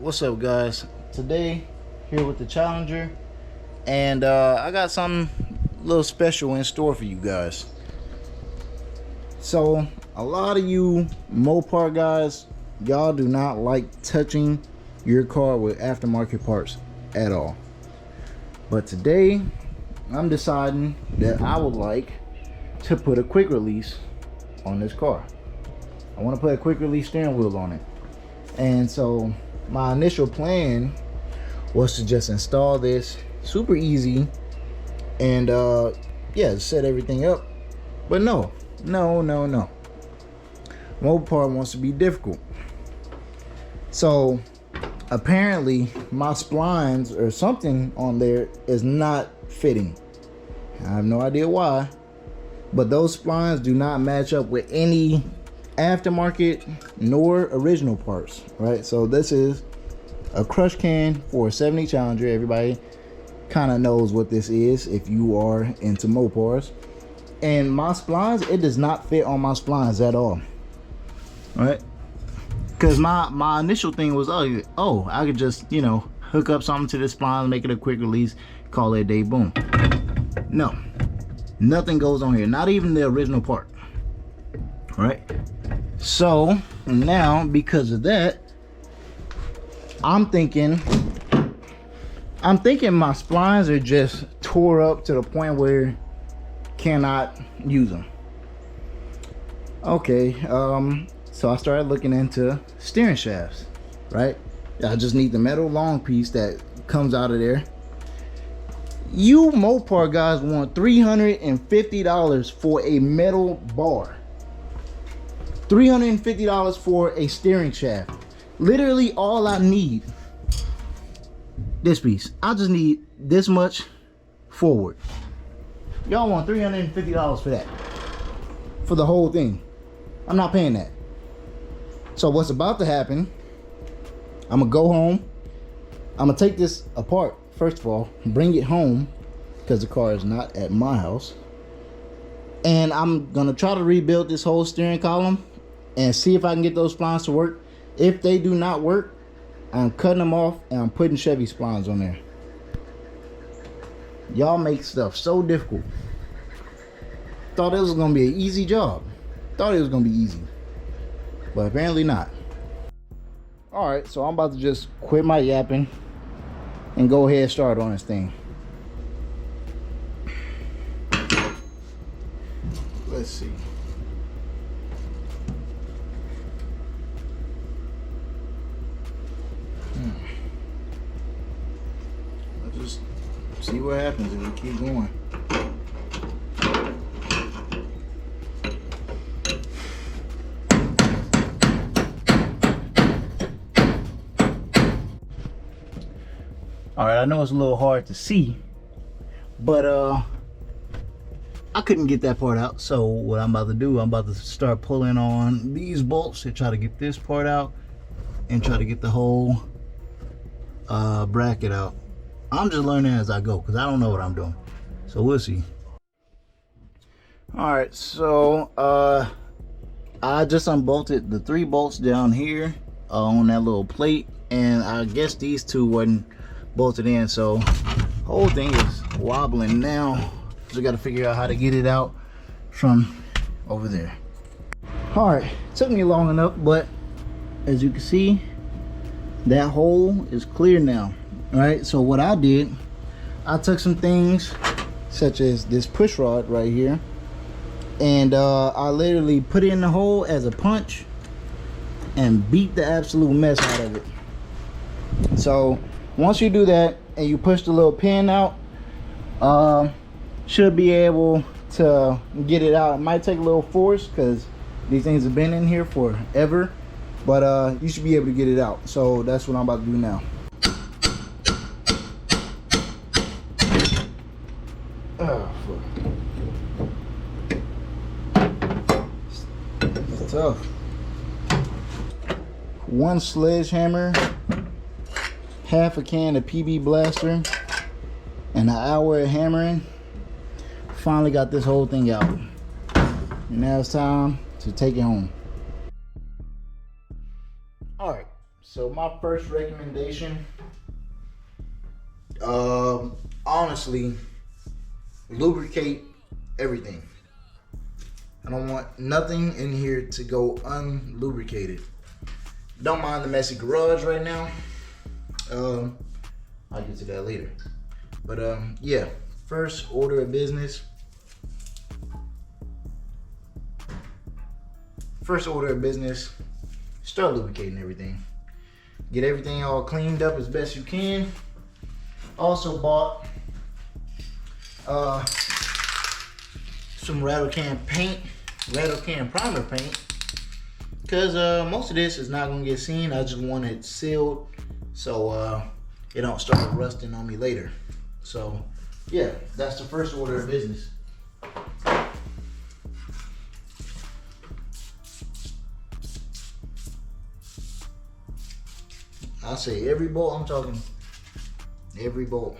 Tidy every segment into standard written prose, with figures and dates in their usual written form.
What's up, guys? Today here with the Challenger, and I got something a little special in store for you guys. So a lot of you MOPAR guys, y'all do not like touching your car with aftermarket parts at all, but today I'm deciding that I would like to put a quick release on this car. I want to put a quick release steering wheel on it. And so my initial plan was to just install this super easy and yeah, set everything up. But no. MOPAR wants to be difficult. So apparently my splines or something on there is not fitting. I have no idea why, but those splines do not match up with any aftermarket nor original parts, right? So this is a crush can for a 70 Challenger. Everybody kind of knows what this is if you are into MOPARs. And my splines, it does not fit on my splines at all, right? Because my initial thing was, oh, I could just, you know, hook up something to this spline, make it a quick release, call it a day, boom. No, nothing goes on here, not even the original part, right? So now, because of that, I'm thinking my splines are just tore up to the point where cannot use them. Okay, so I started looking into steering shafts, right? I just need the metal long piece that comes out of there. You MOPAR guys want $350 for a metal bar. $350 for a steering shaft. Literally all I need, this piece. I just need this much forward. Y'all want $350 for that, for the whole thing. I'm not paying that. So what's about to happen, I'm gonna go home, I'm gonna take this apart first of all, bring it home because the car is not at my house, and I'm gonna try to rebuild this whole steering column and see if I can get those splines to work. If they do not work, I'm cutting them off and I'm putting Chevy splines on there. Y'all make stuff so difficult. Thought it was gonna be an easy job. Thought it was gonna be easy, but apparently not. All right, so I'm about to just quit my yapping and go ahead and start on this thing. Let's see. Let's just see what happens if we keep going. All right, I know it's a little hard to see, but I couldn't get that part out. So what I'm about to do, I'm about to start pulling on these bolts to try to get this part out and try to get the whole bracket out. I'm just learning as I go because I don't know what I'm doing, so we'll see. All right, so I just unbolted the 3 bolts down here on that little plate, and I guess these 2 wasn't bolted in, so whole thing is wobbling now. So we got to figure out how to get it out from over there. All right, took me long enough, but as you can see, that hole is clear now. All right, so what I did, I took some things such as this push rod right here, and I literally put it in the hole as a punch and beat the absolute mess out of it. So once you do that and you push the little pin out, should be able to get it out. It might take a little force because these things have been in here forever, but you should be able to get it out. So that's what I'm about to do now. It's tough. One sledgehammer, half a can of PB Blaster, and an hour of hammering. Finally got this whole thing out. And now it's time to take it home. All right, So my first recommendation, honestly, lubricate everything. I don't want nothing in here to go unlubricated. Don't mind the messy garage right now. I'll get to that later. But yeah, first order of business. Start lubricating everything. Get everything all cleaned up as best you can. Also bought some rattle can primer paint, because most of this is not gonna get seen. I just want it sealed so it don't start rusting on me later. So yeah, that's the first order of business. I say every bolt, I'm talking every bolt.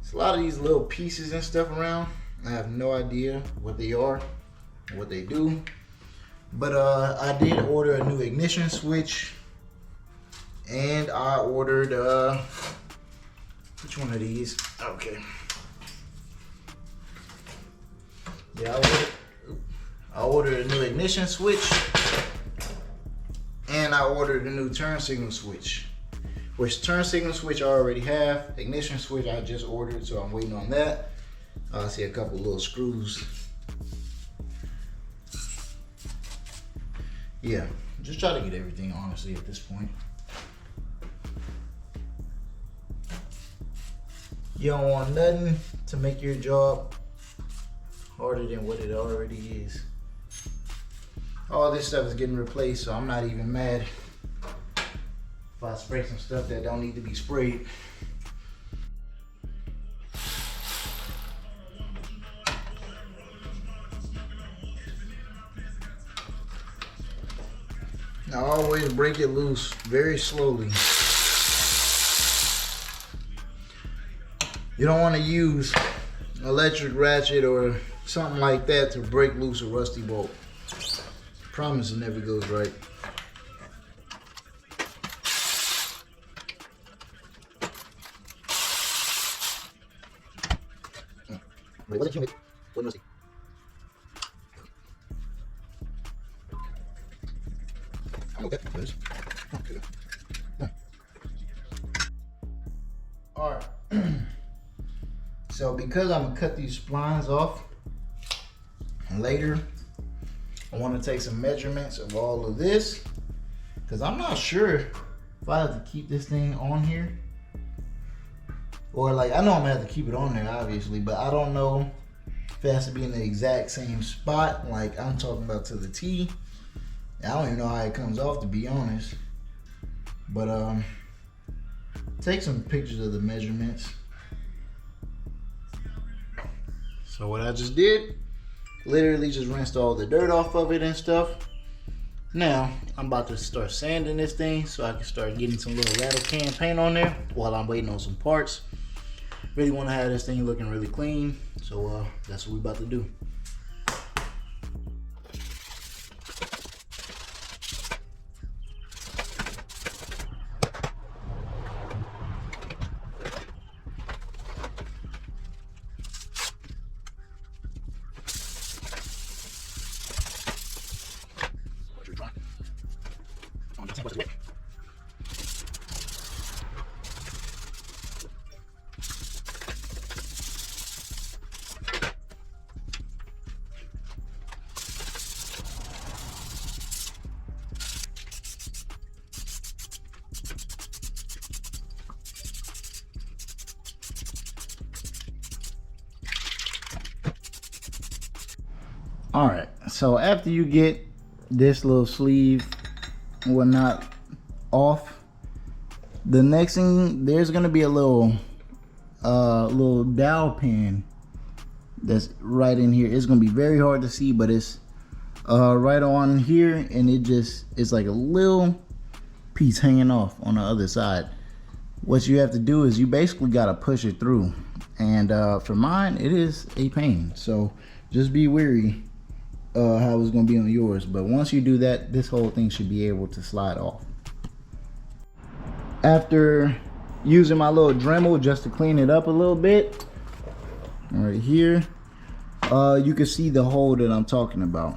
It's a lot of these little pieces and stuff around. I have no idea what they are, what they do. But I did order a new ignition switch, and I ordered which one of these? Okay. Yeah, I ordered a new ignition switch, and I ordered a new turn signal switch. Which turn signal switch I already have. Ignition switch I just ordered, so I'm waiting on that. I see a couple little screws. Yeah, just try to get everything honestly at this point. You don't want nothing to make your job harder than what it already is. All this stuff is getting replaced, so I'm not even mad if I spray some stuff that don't need to be sprayed. Now always break it loose very slowly. You don't want to use electric ratchet or something like that to break loose a rusty bolt. Promise it never goes right. Wait, was it humid? What was it? Okay. Alright. So because I'm gonna cut these splines off later, I want to take some measurements of all of this, because I'm not sure if I have to keep this thing on here, or like, I know I'm gonna have to keep it on there obviously, but I don't know if it has to be in the exact same spot, like I'm talking about to the T. I don't even know how it comes off, to be honest. But take some pictures of the measurements. So what I just did, literally just rinsed all the dirt off of it and stuff. Now I'm about to start sanding this thing so I can start getting some little rattle can paint on there while I'm waiting on some parts. Really want to have this thing looking really clean, so that's what we're about to do. All right, so after you get this little sleeve and whatnot off, the next thing, there's gonna be a little dowel pin that's right in here. It's gonna be very hard to see, but it's right on here, and it's like a little piece hanging off on the other side. What you have to do is you basically gotta push it through, and for mine it is a pain, so just be wary how it's gonna be on yours. But once you do that, this whole thing should be able to slide off. After using my little Dremel just to clean it up a little bit, right here, you can see the hole that I'm talking about.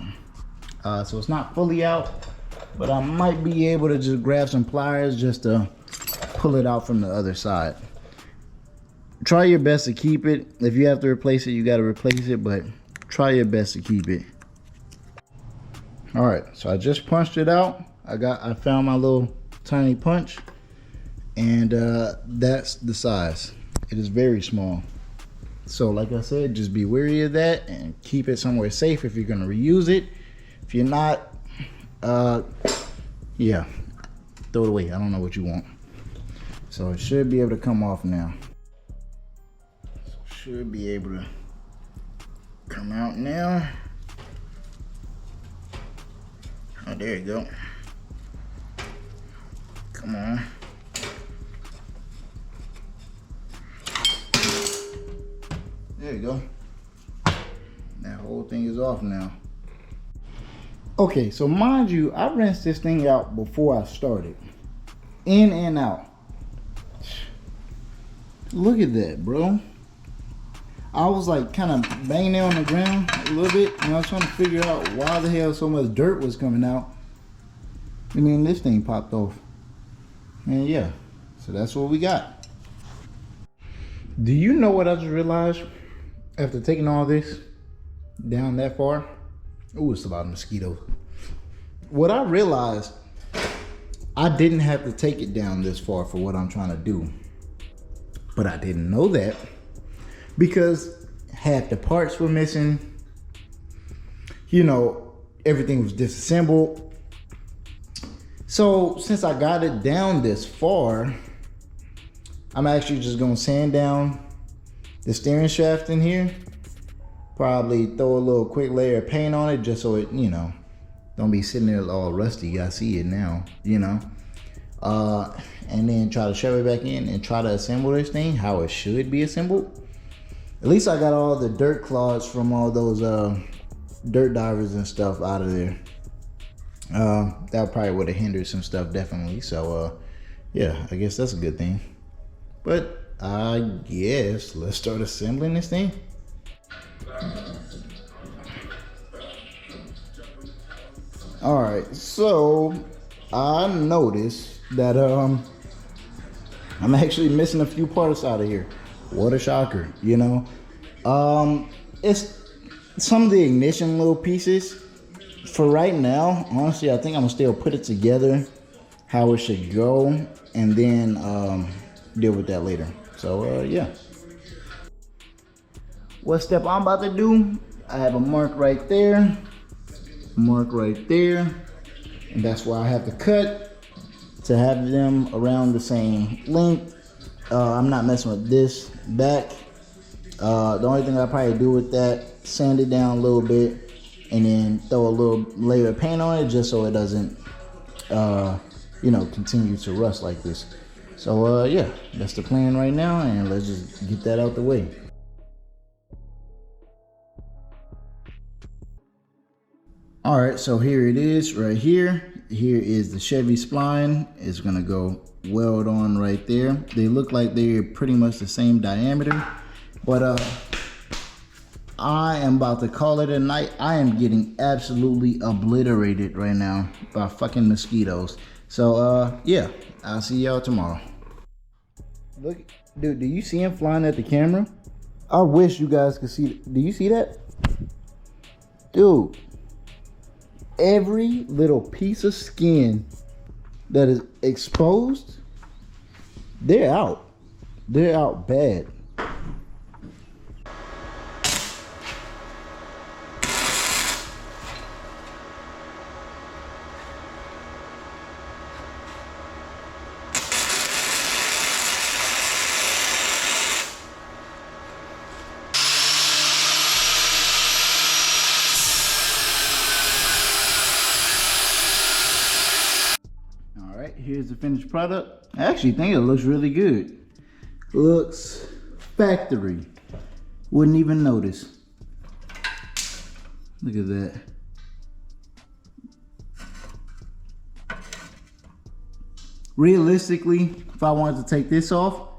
So it's not fully out, but I might be able to just grab some pliers just to pull it out from the other side. Try your best to keep it. If you have to replace it, you got to replace it, but try your best to keep it. All right, so I just punched it out. I found my little tiny punch, and that's the size. It is very small. So like I said, just be wary of that and keep it somewhere safe if you're gonna reuse it. If you're not, yeah, throw it away. I don't know what you want. So it should be able to come off now. Should be able to come out now. Oh, there you go. Come on. There you go. That whole thing is off now. Okay, so mind you, I rinsed this thing out before I started. In and out. Look at that, bro. I was like kind of banging it on the ground a little bit, and I was trying to figure out why the hell so much dirt was coming out. And then this thing popped off. And yeah, so that's what we got. Do you know what I just realized after taking all this down that far? Oh, it's a lot of mosquitoes. What I realized, I didn't have to take it down this far for what I'm trying to do. But I didn't know that because half the parts were missing. You know, everything was disassembled. So since I got it down this far, I'm actually just gonna sand down the steering shaft in here. Probably throw a little quick layer of paint on it just so it, you know, don't be sitting there all rusty. I see it now, you know. And then try to shove it back in and try to assemble this thing how it should be assembled. At least I got all the dirt clods from all those dirt divers and stuff out of there. That probably would have hindered some stuff, definitely. So yeah, I guess that's a good thing. But I guess let's start assembling this thing. All right, so I noticed that I'm actually missing a few parts out of here. What a shocker, you know. It's some of the ignition little pieces. For right now, honestly, I think I'm gonna still put it together how it should go, and then deal with that later. So yeah. What step I'm about to do, I have a mark right there, mark right there, and that's why I have to cut to have them around the same length. I'm not messing with this back. The only thing I probably do with that, sand it down a little bit, and then throw a little layer of paint on it just so it doesn't, you know, continue to rust like this. So yeah, that's the plan right now, and let's just get that out the way. All right, so here it is right here. Here is the Chevy spline. It's gonna go weld on right there. They look like they're pretty much the same diameter, but I am about to call it a night. I am getting absolutely obliterated right now by fucking mosquitoes. So yeah, I'll see y'all tomorrow. Look, dude, do you see him flying at the camera? I wish you guys could see. Do you see that? Dude, every little piece of skin that is exposed, they're out. They're out bad. Here's the finished product. I actually think it looks really good. Looks factory. Wouldn't even notice. Look at that. Realistically, if I wanted to take this off,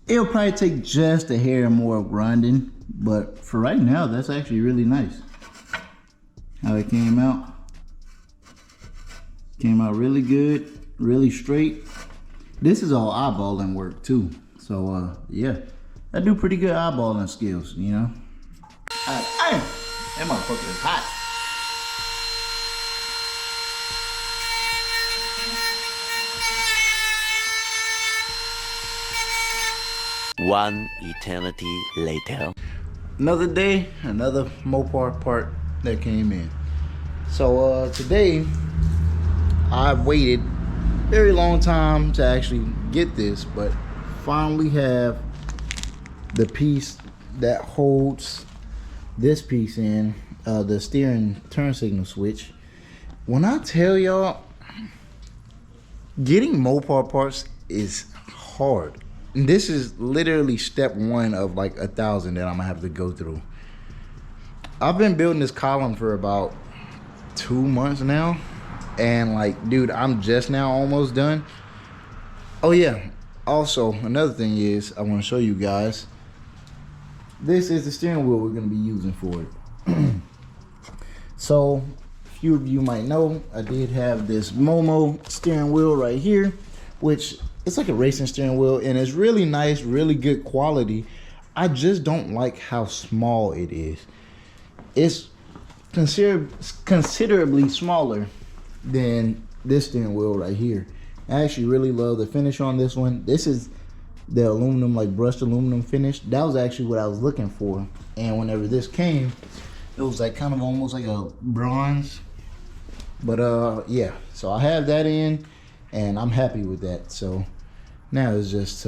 it'll probably take just a hair more of grinding, but for right now, that's actually really nice. How it came out. Came out really good, really straight. This is all eyeballing work too. So yeah, I do pretty good eyeballing skills, you know. That motherfucker is hot. One eternity later. Another day, another MOPAR part that came in. So today, I waited a very long time to actually get this, but finally have the piece that holds this piece in, the steering turn signal switch. When I tell y'all, getting MOPAR parts is hard. This is literally step one of like 1,000 that I'm gonna have to go through. I've been building this column for about 2 months now, and like, dude, I'm just now almost done. Oh yeah, also another thing is I want to show you guys, this is the steering wheel we're going to be using for it. So a few of you might know I did have this Momo steering wheel right here, which it's like a racing steering wheel, and it's really nice, really good quality. I just don't like how small it is. It's considerably smaller than this steering wheel right here. I actually really love the finish on this one. This is the aluminum, like brushed aluminum finish. That was actually what I was looking for. And whenever this came, it was like kind of almost like a bronze. But yeah, so I have that in, and I'm happy with that. So now it's just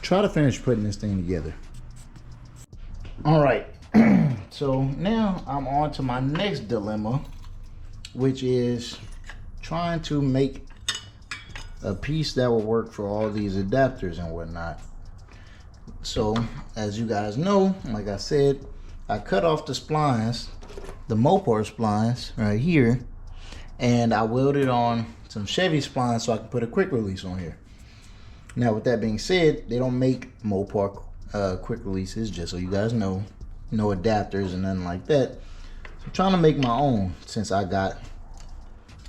try to finish putting this thing together. All right. So now I'm on to my next dilemma, which is trying to make a piece that will work for all these adapters and whatnot. So as you guys know, like I said, I cut off the splines, the MOPAR splines right here, and I welded on some Chevy splines so I can put a quick release on here. Now with that being said, they don't make MOPAR quick releases, just so you guys know. No adapters and nothing like that. So I'm trying to make my own since I got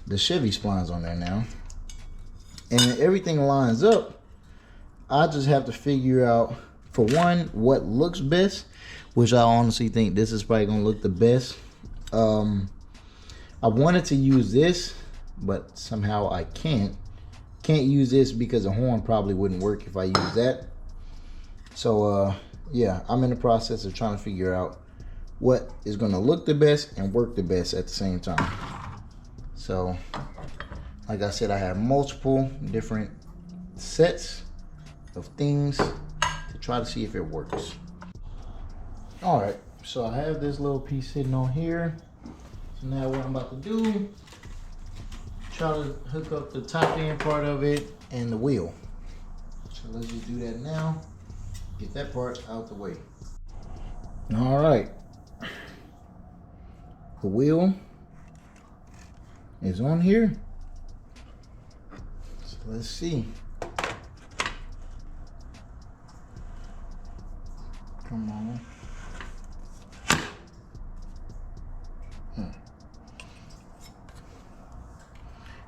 the Chevy splines on there now. And everything lines up. I just have to figure out, for one, what looks best, which I honestly think this is probably gonna look the best. I wanted to use this, but somehow I can't use this because the horn probably wouldn't work if I use that. So yeah, I'm in the process of trying to figure out what is going to look the best and work the best at the same time. So like I said, I have multiple different sets of things to try to see if it works. All right, so I have this little piece sitting on here. So now what I'm about to do, try to hook up the top end part of it and the wheel. So let's just do that now. Get that part out the way. All right. The wheel is on here. So let's see. Come on.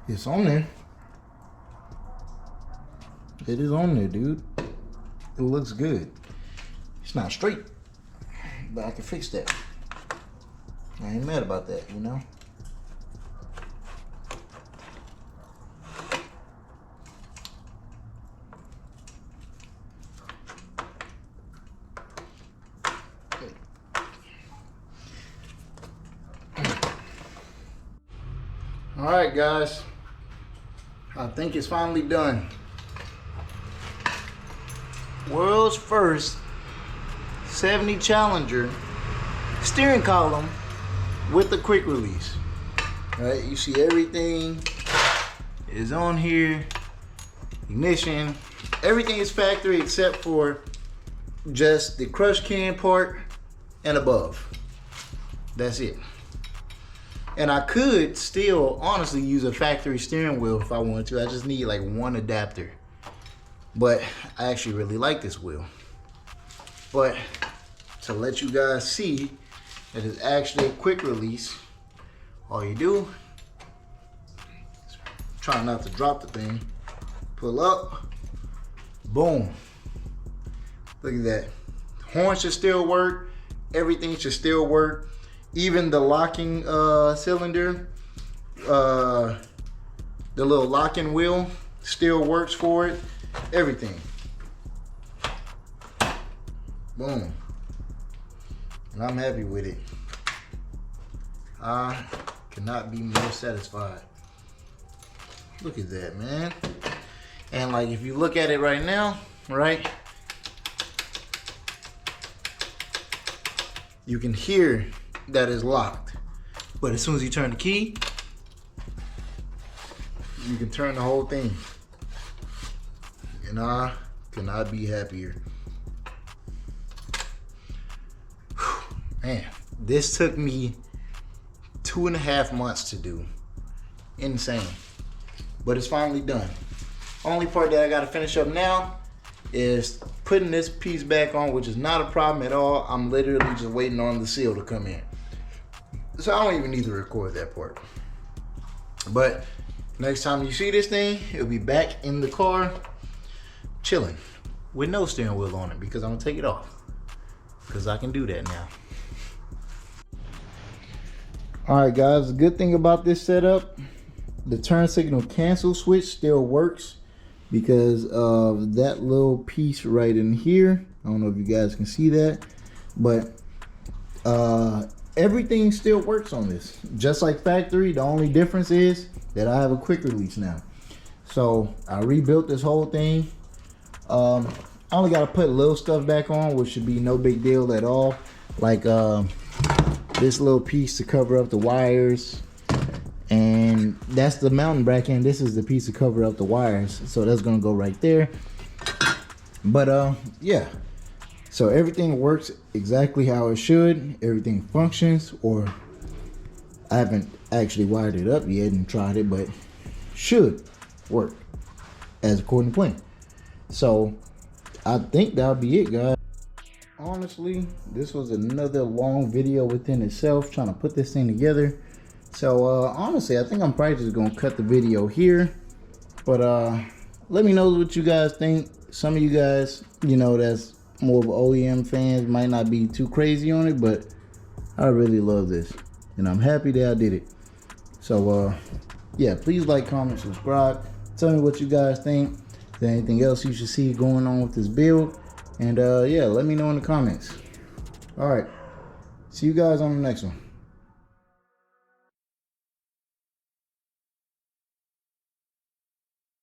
It's on there. It is on there, dude. It looks good. It's not straight, but I can fix that. I ain't mad about that, you know? All right, guys. I think it's finally done. World's first 70 Challenger steering column with a quick release. All right, you see everything is on here. Ignition, everything is factory except for just the crush can part and above. That's it. And I could still honestly use a factory steering wheel if I wanted to. I just need like one adapter. But I actually really like this wheel. But to let you guys see that it's actually a quick release, all you do, try not to drop the thing, pull up, boom. Look at that. Horn should still work. Everything should still work. Even the locking cylinder, the little locking wheel still works for it. Everything. Boom. And I'm happy with it. I cannot be more satisfied. Look at that, man. And like if you look at it right now, right? You can hear that it's locked. But as soon as you turn the key, you can turn the whole thing. And I cannot be happier. Whew, man, this took me 2.5 months to do. Insane. But it's finally done. Only part that I gotta finish up now is putting this piece back on, which is not a problem at all. I'm literally just waiting on the seal to come in. So I don't even need to record that part. But next time you see this thing, it'll be back in the car, chilling, with no steering wheel on it, because I'm gonna take it off. Because I can do that now. Alright guys, the good thing about this setup, the turn signal cancel switch still works because of that little piece right in here. I don't know if you guys can see that, but everything still works on this. Just like factory, the only difference is that I have a quick release now. So I rebuilt this whole thing. I only got to put little stuff back on, which should be no big deal at all. Like this little piece to cover up the wires. And that's the mountain bracket, and this is the piece to cover up the wires. So that's gonna go right there. But yeah. So everything works exactly how it should. Everything functions, or I haven't actually wired it up yet and tried it, but should work as according to plan. So I think that'll be it, guys. Honestly, this was another long video within itself, trying to put this thing together. So honestly, I think I'm probably just gonna cut the video here. But let me know what you guys think. Some of you guys, you know, that's more of OEM fans, might not be too crazy on it, but I really love this, and I'm happy that I did it. So yeah, please like, comment, subscribe. Tell me what you guys think. Is there anything else you should see going on with this build? And yeah, let me know in the comments. All right, see you guys on the next one.